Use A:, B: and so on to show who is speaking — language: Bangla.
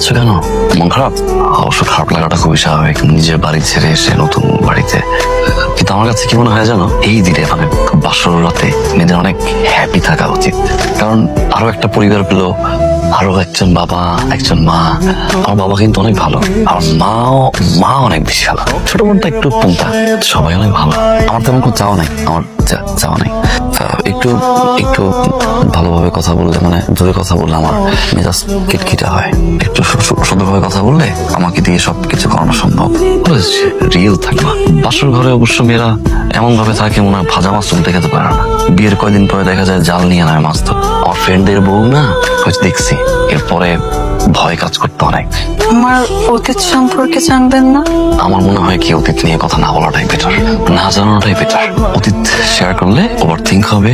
A: কাঁদছো কেন? মন খারাপ? অবশ্য খারাপ লাগাটা খুবই স্বাভাবিক, নিজের বাড়ি ছেড়ে এসে নতুন বাড়িতে। কিন্তু আমার কাছে কি মনে হয় জানো, এই দিনে মানে বাসর রাতে মেয়েদের অনেক হ্যাপি থাকা উচিত। কারণ আরো একটা পরিবার পেলো, আরো একজন বাবা, একজন মা। আমার বাবা কিন্তু অনেক ভালো, আর মা অনেক বেশি ভালো। ছোট বোনটা একটু পুংটা, সবাই অনেক ভালো। আমার তেমন কোনো চাওয়া নাই, আমার চাওয়া নাই। একটু একটু ভালোভাবে কথা বললে, মানে জোরে কথা বললে আমার মেজাজ খিটখিটা হয়। একটু সুন্দরভাবে কথা বললে আমাকে দিয়ে সবকিছু করানো সম্ভব। রিয়েল থাকবা। বাসর ঘরে অবশ্য মেয়েরা এমন ভাবে থাকে মনে হয় ভাজা মাছ তুলতে খেতে পারে না। বিয়ের কয়দিন পরে দেখা যায় জাল নিয়ে নেয় মাছ তো। আমার ফ্রেন্ডের বউ না হয়তো দেখছি, এরপরে ভয় কাজ করতে অনেক।
B: আমার অতীত সম্পর্কে জানবেন না?
A: আমার মনে হয় কি অতীত নিয়ে কথা না বলাটাই বেটার, না জানানোটাই বেটার। অতীত শেয়ার করলে ওভার থিঙ্ক হবে,